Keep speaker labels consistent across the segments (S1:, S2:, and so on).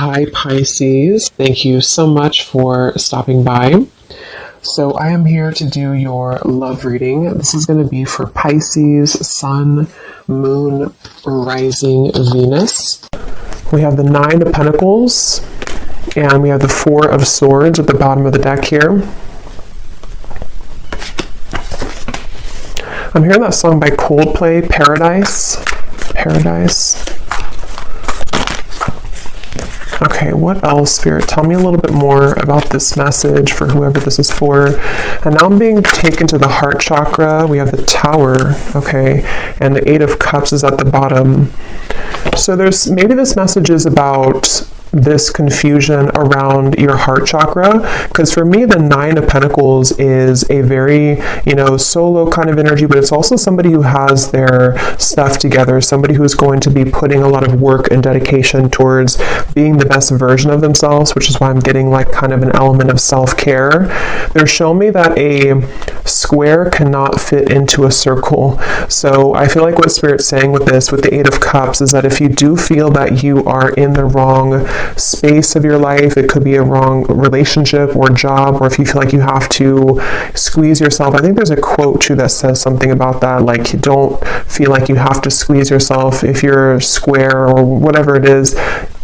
S1: Hi Pisces, thank you so much for stopping by. So I am here to do your love reading. This is going to be for Pisces, Sun, Moon, Rising, Venus. We have the Nine of Pentacles, and we have the Four of Swords at the bottom of the deck here. I'm hearing that song by Coldplay, Paradise. Okay, what else, Spirit? Tell me a little bit more about this message for whoever this is for. And now I'm being taken to the heart chakra. We have the Tower, okay, and the Eight of Cups is at the bottom. So maybe this message is about this confusion around your heart chakra, because for me the Nine of Pentacles is a very solo kind of energy, but it's also somebody who has their stuff together, somebody who's going to be putting a lot of work and dedication towards being the best version of themselves, which is why I'm getting like kind of an element of self-care. They're showing me that a square cannot fit into a circle. So I feel like what Spirit's saying with this, with the Eight of Cups, is that if you do feel that you are in the wrong space of your life, it could be a wrong relationship or job, or if you feel like you have to squeeze yourself. I think there's a quote too that says something about that, like you don't feel like you have to squeeze yourself if you're square or whatever it is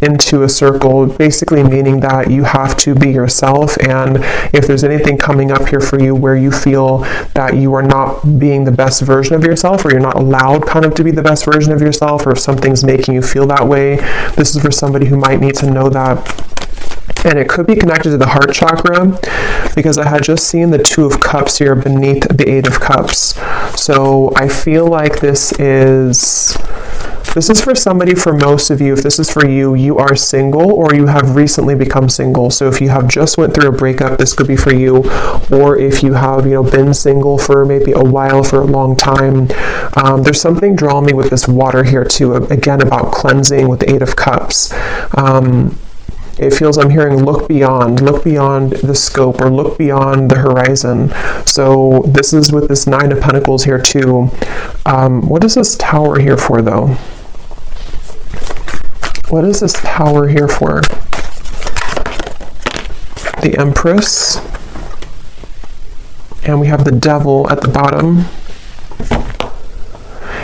S1: into a circle, basically meaning that you have to be yourself. And if there's anything coming up here for you where you feel that you are not being the best version of yourself, or you're not allowed kind of to be the best version of yourself, or if something's making you feel that way, this is for somebody who might need to know that. And it could be connected to the heart chakra, because I had just seen the Two of Cups here beneath the Eight of Cups. So I feel like this is for somebody. For most of you, if this is for you, you are single or you have recently become single. So if you have just went through a breakup, this could be for you. Or if you have been single for maybe a while, for a long time, there's something drawing me with this water here too, again about cleansing with the Eight of Cups. It feels, I'm hearing look beyond the scope, or look beyond the horizon. So this is with this Nine of Pentacles here too. What is this Tower here for though? What is this Tower here for? The Empress. And we have the Devil at the bottom.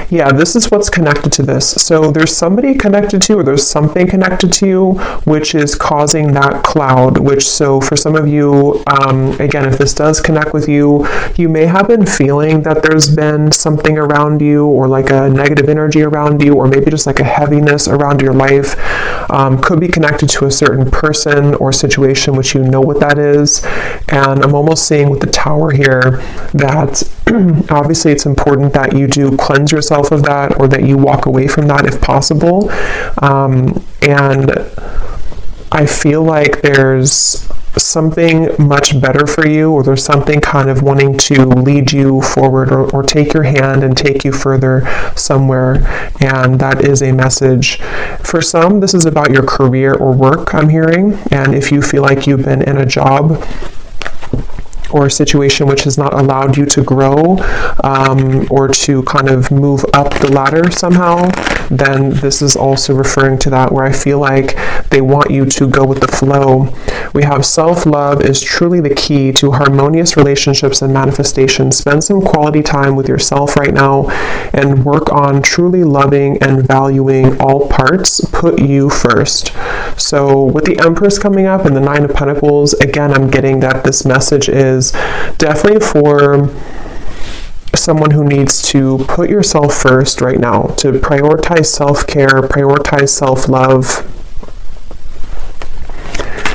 S1: Yeah, this is what's connected to this. So there's somebody connected to, or there's something connected to you, which is causing that cloud, so for some of you, again, if this does connect with you, you may have been feeling that there's been something around you, or like a negative energy around you, or maybe just like a heaviness around your life. Could be connected to a certain person or situation, which you know what that is. And I'm almost seeing with the Tower here that obviously it's important that you do cleanse yourself of that, or that you walk away from that if possible. And I feel like there's something much better for you, or there's something kind of wanting to lead you forward, or take your hand and take you further somewhere. And that is a message. For some, this is about your career or work, I'm hearing. And if you feel like you've been in a job or a situation which has not allowed you to grow, or to kind of move up the ladder somehow, then this is also referring to that, where I feel like they want you to go with the flow. We have self-love is truly the key to harmonious relationships and manifestation. Spend some quality time with yourself right now and work on truly loving and valuing all parts. Put you first. So with the Empress coming up and the Nine of Pentacles, again, I'm getting that this message is definitely for someone who needs to put yourself first right now, to prioritize self-care, prioritize self-love.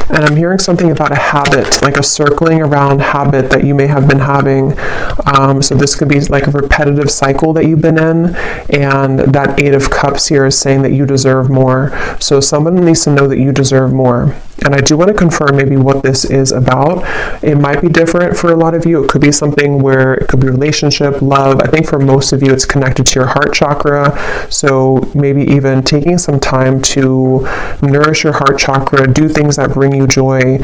S1: And I'm hearing something about a habit, like a circling around habit that you may have been having. So this could be like a repetitive cycle that you've been in. And that Eight of Cups here is saying that you deserve more. So someone needs to know that you deserve more. And I do want to confirm maybe what this is about. It might be different for a lot of you. It could be something where it could be relationship, love. I think for most of you, it's connected to your heart chakra. So maybe even taking some time to nourish your heart chakra, do things that bring you joy,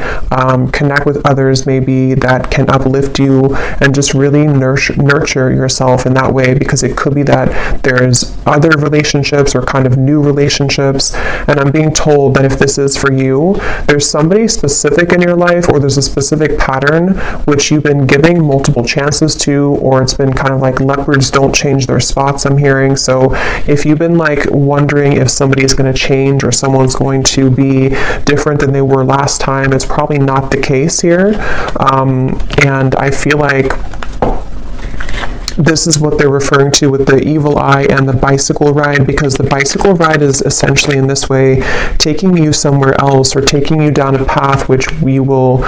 S1: connect with others maybe that can uplift you, and just really nurture yourself in that way, because it could be that there's other relationships or kind of new relationships. And I'm being told that if this is for you, there's somebody specific in your life, or there's a specific pattern which you've been giving multiple chances to, or it's been kind of like leopards don't change their spots, I'm hearing. So if you've been like wondering if somebody is going to change or someone's going to be different than they were last time, it's probably not the case here. And I feel like this is what they're referring to with the evil eye and the bicycle ride, because the bicycle ride is essentially in this way taking you somewhere else, or taking you down a path which we will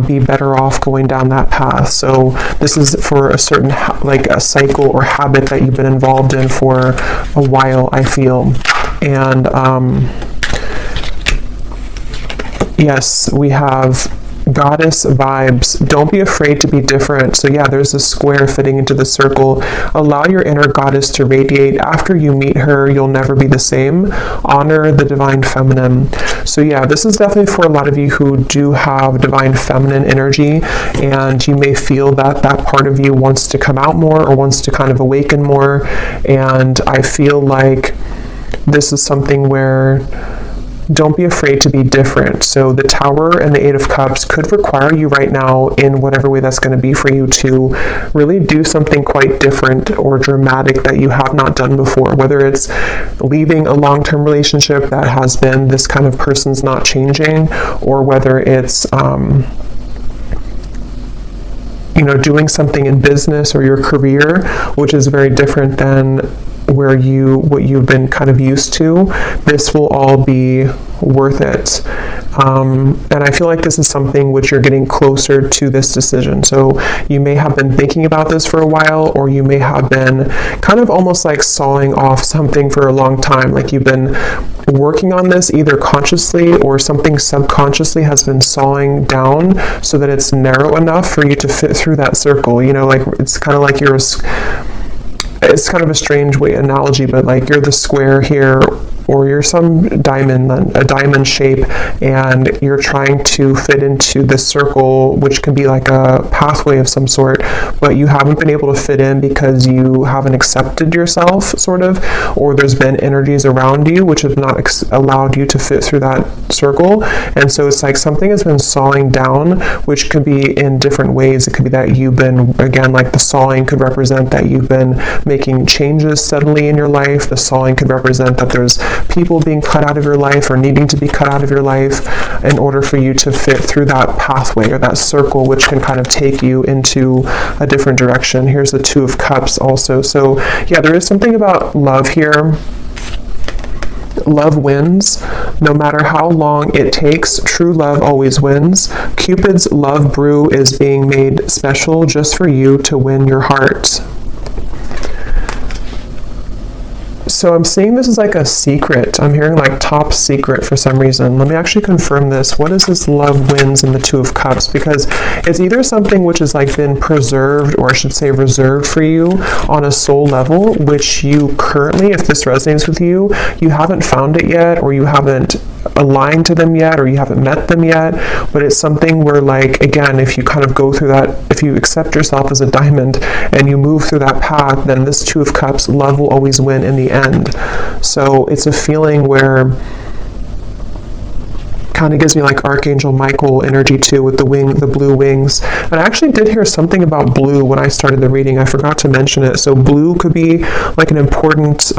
S1: be better off going down that path. So this is for a certain like a cycle or habit that you've been involved in for a while, I feel. And yes, we have goddess vibes. Don't be afraid to be different. So yeah, there's a square fitting into the circle. Allow your inner goddess to radiate. After you meet her, you'll never be the same. Honor the divine feminine. So yeah, this is definitely for a lot of you who do have divine feminine energy, and you may feel that that part of you wants to come out more, or wants to kind of awaken more. And I feel like this is something where don't be afraid to be different. So the Tower and the Eight of Cups could require you right now, in whatever way that's going to be for you, to really do something quite different or dramatic that you have not done before. Whether it's leaving a long-term relationship that has been this kind of person's not changing, or whether it's doing something in business or your career, which is very different than what you've been kind of used to. This will all be worth it. And I feel like this is something which you're getting closer to this decision. So you may have been thinking about this for a while, or you may have been kind of almost like sawing off something for a long time. Like you've been working on this either consciously, or something subconsciously has been sawing down so that it's narrow enough for you to fit through that circle. Like it's kind of like it's kind of a strange analogy, but like you're the square here, or you're some diamond, a diamond shape, and you're trying to fit into this circle, which can be like a pathway of some sort, but you haven't been able to fit in because you haven't accepted yourself, sort of, or there's been energies around you which have not allowed you to fit through that circle. And so it's like something has been sawing down, which could be in different ways. It could be that you've been, again, like the sawing could represent that you've been making changes suddenly in your life. The sawing could represent that there's people being cut out of your life, or needing to be cut out of your life, in order for you to fit through that pathway or that circle, which can kind of take you into a different direction. Here's the Two of Cups also. So yeah, there is something about love here. Love wins. No matter how long it takes, true love always wins. Cupid's love brew is being made special just for you to win your heart. So I'm seeing this as like a secret. I'm hearing like top secret for some reason. Let me actually confirm this. What is this love wins in the Two of Cups? Because it's either something which has like been preserved, or I should say reserved for you on a soul level, which you currently, if this resonates with you, you haven't found it yet, or you haven't aligned to them yet, or you haven't met them yet. But it's something where, like, again, if you kind of go through that, if you accept yourself as a diamond and you move through that path, then this Two of Cups, love will always win in the end. So it's a feeling where kind of gives me like Archangel Michael energy too, with the blue wings. And I actually did hear something about blue when I started the reading. I forgot to mention it. So blue could be like an important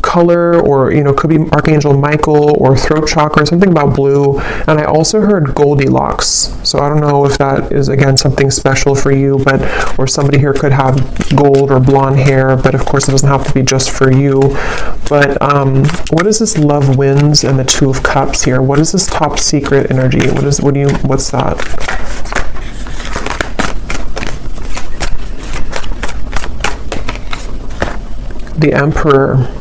S1: color, or could be Archangel Michael or throat chakra, something about blue. And I also heard Goldilocks, so I don't know if that is again something special for you, but or somebody here could have gold or blonde hair, but of course it doesn't have to be just for you. But what is this love wins and the Two of Cups here? What is this top secret energy? What's that? The Emperor.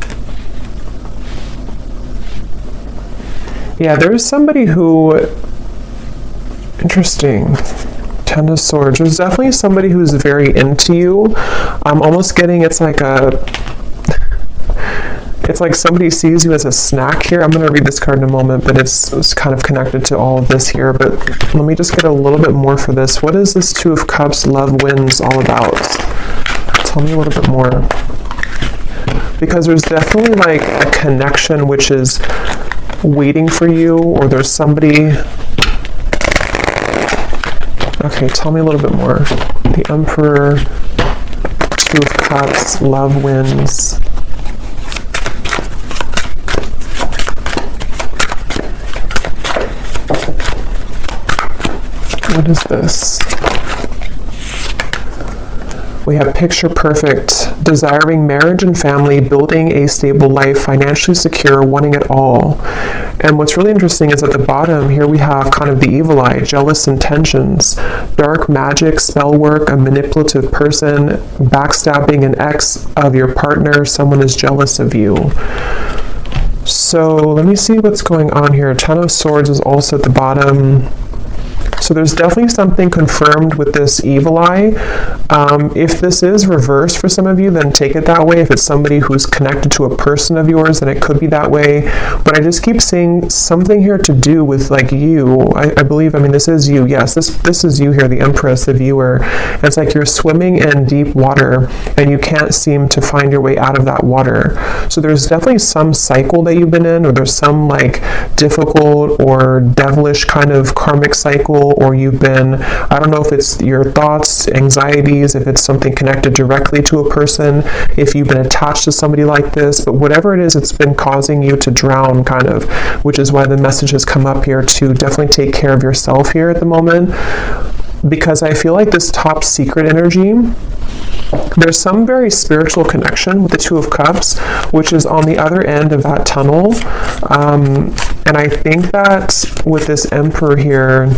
S1: Yeah, there's somebody who, interesting. Ten of Swords. There's definitely somebody who's very into you. I'm almost getting it's like somebody sees you as a snack here. I'm going to read this card in a moment, but it's kind of connected to all of this here. But let me just get a little bit more for this. What is this Two of Cups, love wins all about? Tell me a little bit more. Because there's definitely like a connection which is waiting for you, or there's somebody. Okay, tell me a little bit more. The Emperor, Two of Cups, love wins. What is this? We have picture perfect, desiring marriage and family, building a stable life, financially secure, wanting it all. And what's really interesting is at the bottom here we have kind of the evil eye, jealous intentions, dark magic, spell work, a manipulative person, backstabbing an ex of your partner, someone is jealous of you. So let me see what's going on here. Ten of Swords is also at the bottom. So there's definitely something confirmed with this evil eye. If this is reversed for some of you, then take it that way. If it's somebody who's connected to a person of yours, then it could be that way. But I just keep seeing something here to do with like you. I believe, this is you. Yes, this is you here, the Empress, the viewer. And it's like you're swimming in deep water and you can't seem to find your way out of that water. So there's definitely some cycle that you've been in, or there's some like difficult or devilish kind of karmic cycle, or you've been, I don't know if it's your thoughts, anxieties, if it's something connected directly to a person, if you've been attached to somebody like this, but whatever it is, it's been causing you to drown kind of, which is why the message has come up here to definitely take care of yourself here at the moment. Because I feel like this top secret energy, there's some very spiritual connection with the Two of Cups, which is on the other end of that tunnel. And I think that with this Emperor here,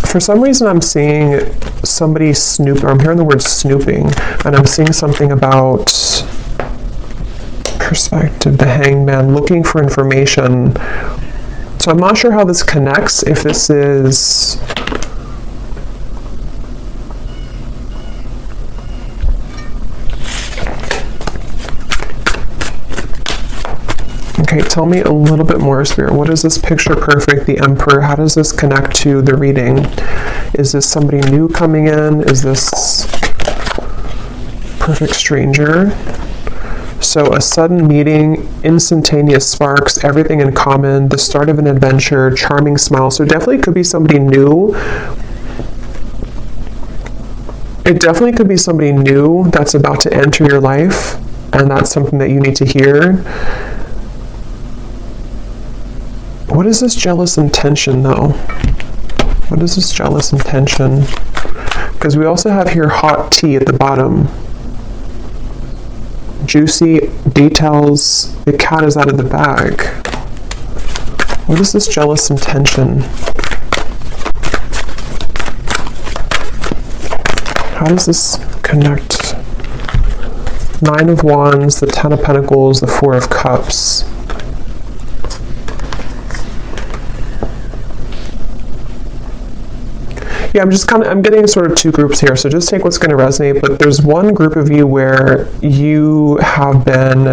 S1: for some reason I'm seeing somebody snoop, or I'm hearing the word snooping, and I'm seeing something about perspective, the Hangman, looking for information. So I'm not sure how this connects, if this is... Okay, tell me a little bit more, Spirit. What is this picture perfect, the Emperor? How does this connect to the reading? Is this somebody new coming in? Is this perfect stranger? So a sudden meeting, instantaneous sparks, everything in common, the start of an adventure, charming smile. So definitely could be somebody new. It definitely could be somebody new that's about to enter your life, and that's something that you need to hear. What is this jealous intention, though? What is this jealous intention? Because we also have here hot tea at the bottom. Juicy details. The cat is out of the bag. What is this jealous intention? How does this connect? Nine of Wands, the Ten of Pentacles, the Four of Cups. Yeah, I'm getting sort of two groups here, so just take what's going to resonate, but there's one group of you where you have been,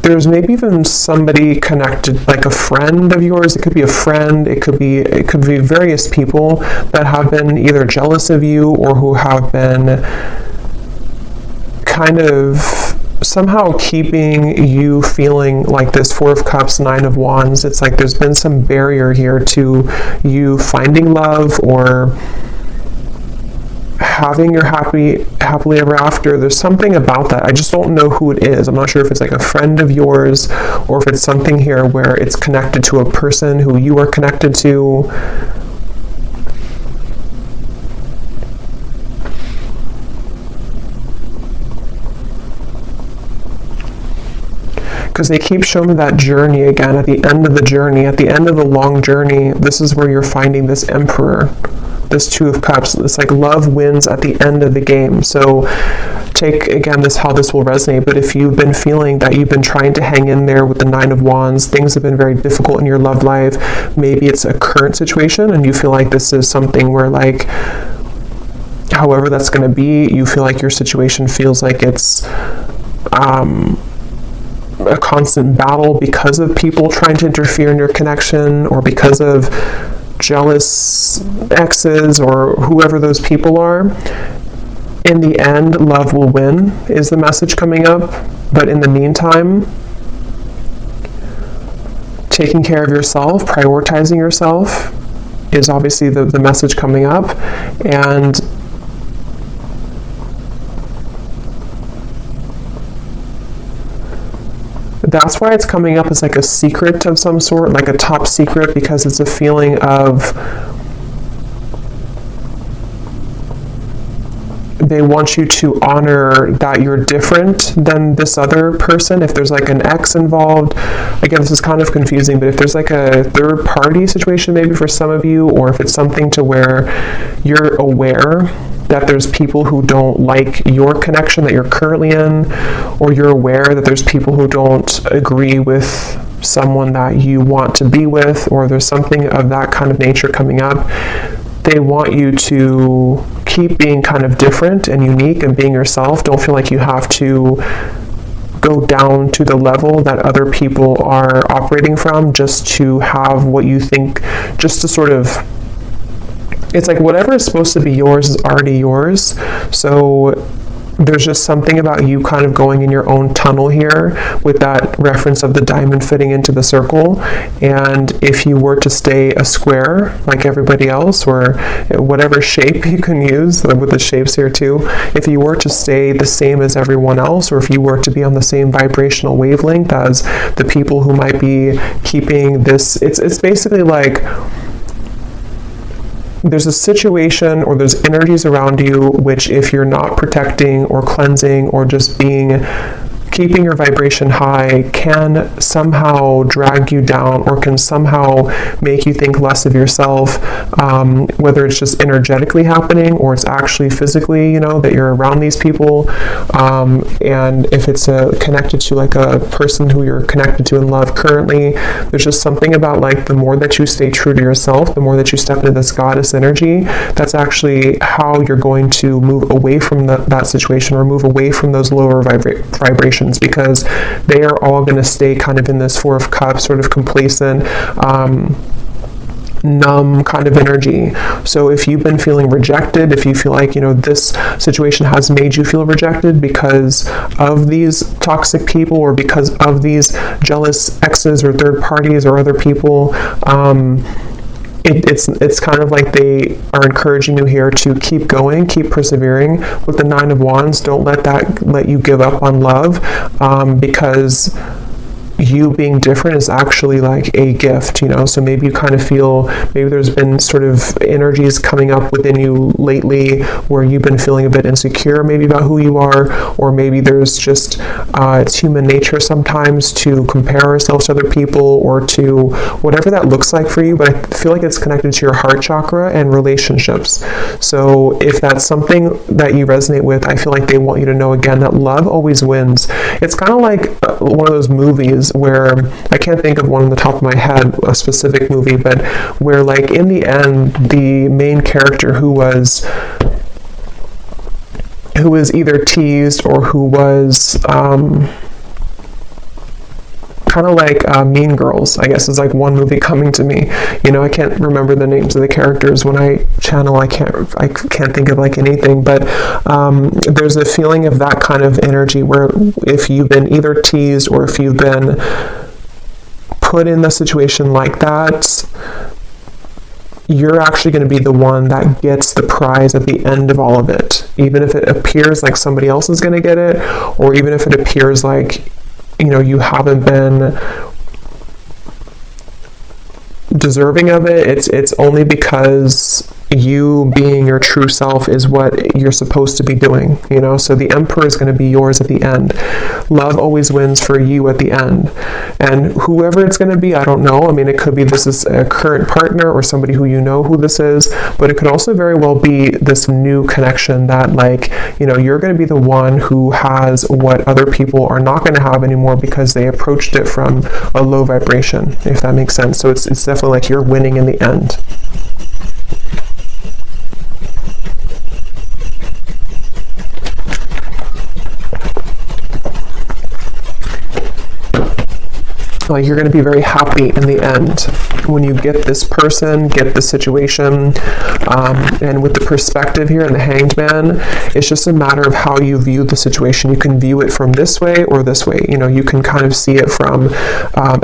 S1: there's maybe even somebody connected, like a friend of yours. It could be a friend, it could be various people that have been either jealous of you or who have been kind of somehow keeping you feeling like this Four of Cups, Nine of Wands. It's like there's been some barrier here to you finding love or having your happily ever after. There's something about that. I just don't know who it is. I'm not sure if it's like a friend of yours or if it's something here where it's connected to a person who you are connected to. Because they keep showing me that journey again, at the end of the journey, at the end of the long journey, this is where you're finding this Emperor, this Two of Cups. It's like love wins at the end of the game. So take again how this will resonate, but if you've been feeling that you've been trying to hang in there with the Nine of Wands, things have been very difficult in your love life, maybe it's a current situation and you feel like this is something where like, however that's going to be, you feel like your situation feels like it's a constant battle because of people trying to interfere in your connection, or because of jealous exes or whoever those people are. In the end, love will win is the message coming up. But in the meantime, taking care of yourself, prioritizing yourself is obviously the message coming up. And that's why it's coming up as like a secret of some sort, like a top secret, because it's a feeling of they want you to honor that you're different than this other person. If there's like an ex involved, again, this is kind of confusing, but if there's like a third party situation maybe for some of you, or if it's something to where you're aware that there's people who don't like your connection that you're currently in, or you're aware that there's people who don't agree with someone that you want to be with, or there's something of that kind of nature coming up, they want you to keep being kind of different and unique and being yourself. Don't feel like you have to go down to the level that other people are operating from just to have what you think, just to sort of, it's like whatever is supposed to be yours is already yours. So there's just something about you kind of going in your own tunnel here with that reference of the diamond fitting into the circle. And if you were to stay a square like everybody else, or whatever shape you can use with the shapes here too, if you were to stay the same as everyone else, or if you were to be on the same vibrational wavelength as the people who might be keeping this, it's basically like there's a situation or there's energies around you which, if you're not protecting or cleansing or just keeping your vibration high, can somehow drag you down or can somehow make you think less of yourself, whether it's just energetically happening or it's actually physically, that you're around these people. And if it's connected to like a person who you're connected to in love currently, there's just something about like the more that you stay true to yourself, the more that you step into this goddess energy, that's actually how you're going to move away from that situation, or move away from those lower vibrations, because they are all going to stay kind of in this Four of Cups, sort of complacent, numb kind of energy. So if you've been feeling rejected, if you feel like, this situation has made you feel rejected because of these toxic people, or because of these jealous exes or third parties or other people, it's kind of like they are encouraging you here to keep going, keep persevering. With the Nine of Wands, don't let you give up on love, because you being different is actually like a gift, so maybe you kind of feel, maybe there's been sort of energies coming up within you lately where you've been feeling a bit insecure maybe about who you are, or maybe there's just it's human nature sometimes to compare ourselves to other people, or to whatever that looks like for you. But I feel like it's connected to your heart chakra and relationships. So if that's something that you resonate with, I feel like they want you to know again that love always wins. It's kind of like one of those movies where, I can't think of one on the top of my head, a specific movie, but where like in the end, the main character who was either teased or who was kind of like Mean Girls, I guess, is like one movie coming to me. I can't remember the names of the characters when I channel. I can't think of like anything, but there's a feeling of that kind of energy where if you've been either teased or if you've been put in a situation like that, you're actually going to be the one that gets the prize at the end of all of it. Even if it appears like somebody else is going to get it, or even if it appears like you haven't been deserving of it, it's only because you being your true self is what you're supposed to be doing, you know? So the Emperor is going to be yours at the end. Love always wins for you at the end. And whoever it's going to be, I don't know. I mean, it could be this is a current partner or somebody who you know who this is, but it could also very well be this new connection that, like, you know, you're going to be the one who has what other people are not going to have anymore because they approached it from a low vibration, if that makes sense. So it's definitely like you're winning in the end. Like, you're going to be very happy in the end when you get this person, get the situation, and with the perspective here and the Hanged Man, it's just a matter of how you view the situation. You can view it from this way or this way. You know, you can kind of see it from,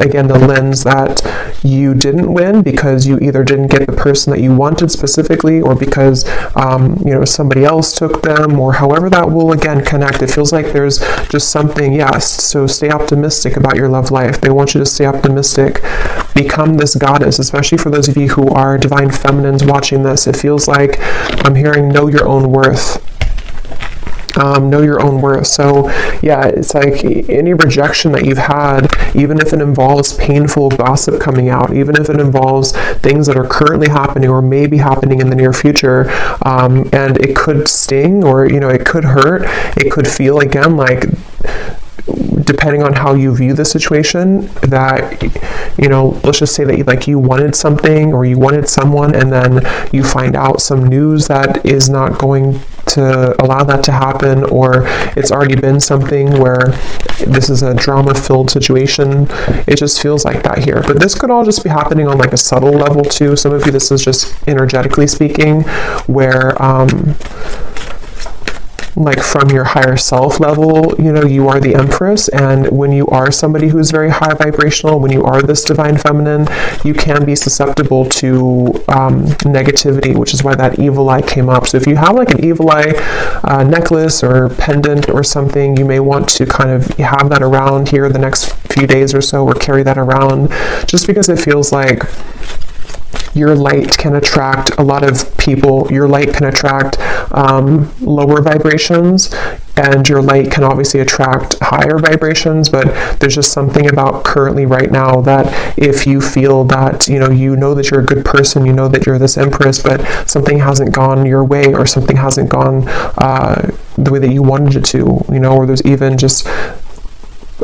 S1: again, the lens that you didn't win because you either didn't get the person that you wanted specifically, or because, you know, somebody else took them, or however that will, again, connect. It feels like there's just something, yes, so stay optimistic about your love life. They want you to stay optimistic. Become this goddess, especially for those of you who are divine feminines watching this. It feels like I'm hearing know your own worth. Know your own worth. So yeah, it's like any rejection that you've had, even if it involves painful gossip coming out, even if it involves things that are currently happening or may be happening in the near future, and it could sting, or, you know, it could hurt, it could feel, again, like, depending on how you view the situation, that, you know, let's just say that, like, you wanted something or you wanted someone, and then you find out some news that is not going to allow that to happen, or it's already been something where this is a drama-filled situation. It just feels like that here. But this could all just be happening on, like, a subtle level too. Some of you, this is just energetically speaking, where like, from your higher self level, you know, you are the Empress, and when you are somebody who's very high vibrational, when you are this divine feminine, you can be susceptible to negativity, which is why that evil eye came up. So if you have, like, an evil eye necklace or pendant or something, you may want to kind of have that around here the next few days or so, or carry that around, just because it feels like your light can attract a lot of people. Your light can attract lower vibrations, and your light can obviously attract higher vibrations, but there's just something about currently right now that if you feel that, you know that you're a good person, you know that you're this Empress, but something hasn't gone your way, or something hasn't gone the way that you wanted it to, you know, or there's even just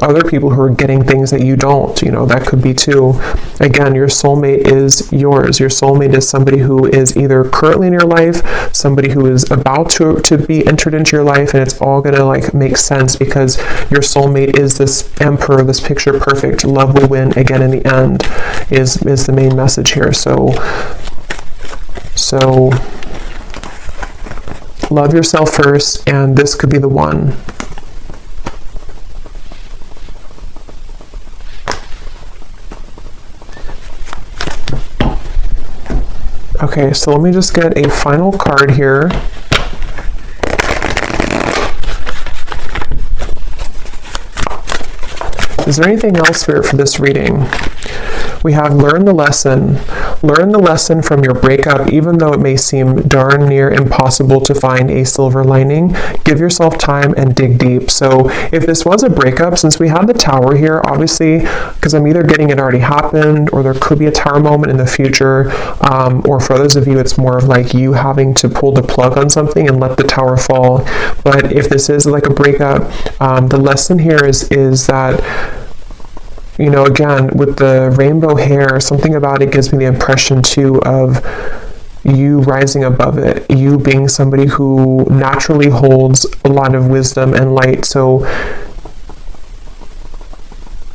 S1: other people who are getting things that you don't, you know, that could be too. Again, your soulmate is yours. Your soulmate is somebody who is either currently in your life, somebody who is about to be entered into your life, and it's all gonna, like, make sense because your soulmate is this Emperor, this picture perfect. Love will win again in the end is the main message here. So love yourself first, and this could be the one. Okay, so let me just get a final card here. Is there anything else, Spirit, for this reading? We have learn the lesson. Learn the lesson from your breakup, even though it may seem darn near impossible to find a silver lining. Give yourself time and dig deep. So if this was a breakup, since we had the Tower here, obviously, because I'm either getting it already happened, or there could be a Tower moment in the future, or for others of you, it's more of like you having to pull the plug on something and let the Tower fall. But if this is like a breakup, the lesson here is that, you know, again, with the rainbow hair, something about it gives me the impression too of you rising above it, you being somebody who naturally holds a lot of wisdom and light. So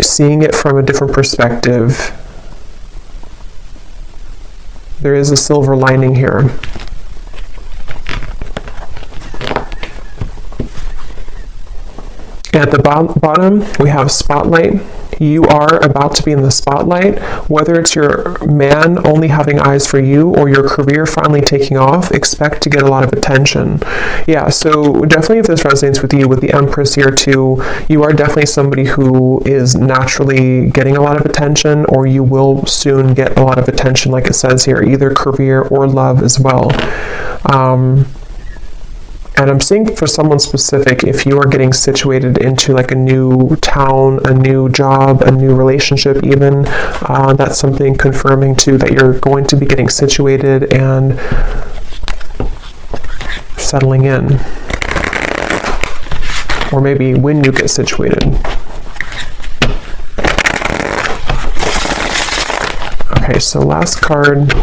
S1: seeing it from a different perspective, there is a silver lining here. At the bottom, we have spotlight. You are about to be in the spotlight, whether it's your man only having eyes for you or your career finally taking off. Expect to get a lot of attention. Yeah, so definitely if this resonates with you with the Empress here too, you are definitely somebody who is naturally getting a lot of attention, or you will soon get a lot of attention, like it says here, either career or love as well. And I'm seeing for someone specific, if you are getting situated into like a new town, a new job, a new relationship even, that's something confirming too that you're going to be getting situated and settling in. Or maybe when you get situated. Okay, so last card.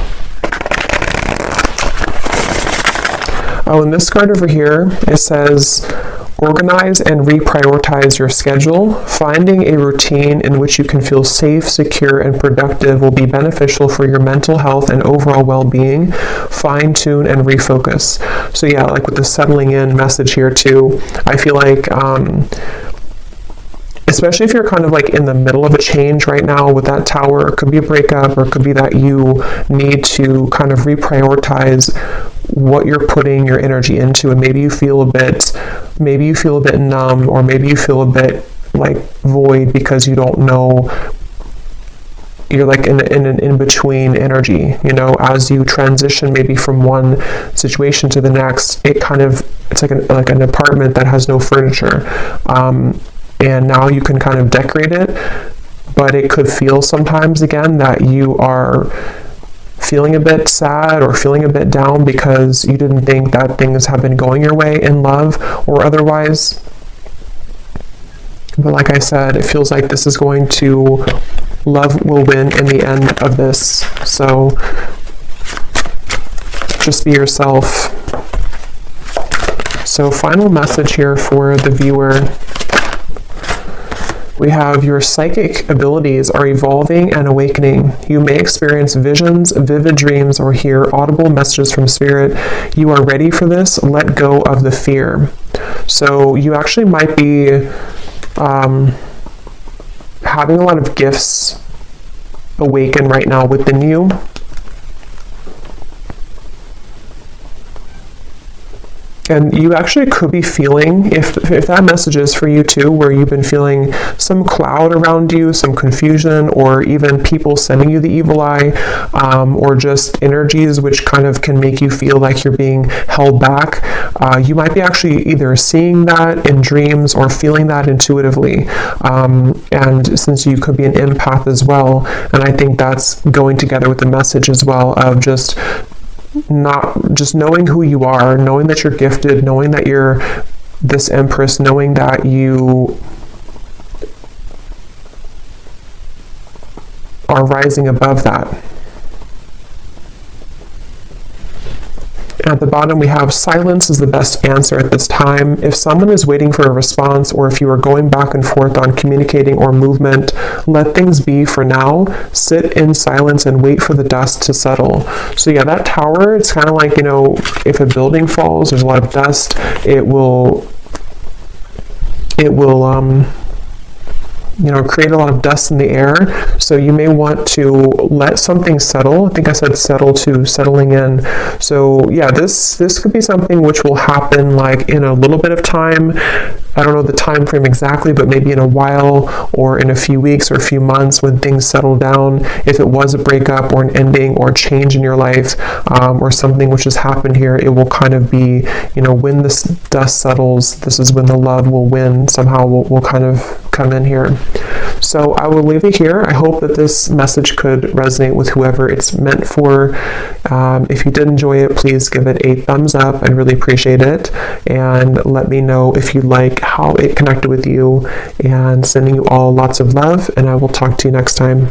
S1: Oh, and this card over here, it says, organize and reprioritize your schedule. Finding a routine in which you can feel safe, secure, and productive will be beneficial for your mental health and overall well-being. Fine-tune and refocus. So yeah, like with the settling in message here too, I feel like, especially if you're kind of like in the middle of a change right now with that Tower, it could be a breakup, or it could be that you need to kind of reprioritize what you're putting your energy into, and maybe you feel a bit numb, or maybe you feel a bit like void because you don't know, you're like in an in-between energy, you know, as you transition maybe from one situation to the next. It's like an apartment that has no furniture, and now you can kind of decorate it, but it could feel sometimes again that you are feeling a bit sad or feeling a bit down because you didn't think that things have been going your way in love or otherwise. But like I said, it feels like this is going to, love will win in the end of this. So just be yourself. So final message here for the viewer. We have your psychic abilities are evolving and awakening. You may experience visions, vivid dreams, or hear audible messages from spirit. You are ready for this. Let go of the fear. So you actually might be having a lot of gifts awaken right now within you. And you actually could be feeling, if that message is for you too, where you've been feeling some cloud around you, some confusion, or even people sending you the evil eye, or just energies which kind of can make you feel like you're being held back. You might be actually either seeing that in dreams or feeling that intuitively. And since you could be an empath as well, and I think that's going together with the message as well of just knowing who you are, knowing that you're gifted, knowing that you're this Empress, knowing that you are rising above that. At the bottom, we have silence is the best answer at this time. If someone is waiting for a response, or if you are going back and forth on communicating or movement, let things be for now. Sit in silence and wait for the dust to settle. So yeah, that Tower, it's kind of like, you know, if a building falls, there's a lot of dust, it will create a lot of dust in the air. So you may want to let something settle. I think I said settle to settling in. So yeah, this could be something which will happen like in a little bit of time. I don't know the time frame exactly, but maybe in a while or in a few weeks or a few months when things settle down. If it was a breakup or an ending or a change in your life, or something which has happened here, it will kind of be, you know, when this dust settles, this is when the love will win. Somehow will kind of come in here. So I will leave it here. I hope that this message could resonate with whoever it's meant for. If you did enjoy it, please give it a thumbs up. I'd really appreciate it. And let me know if you like how it connected with you. And sending you all lots of love. And I will talk to you next time.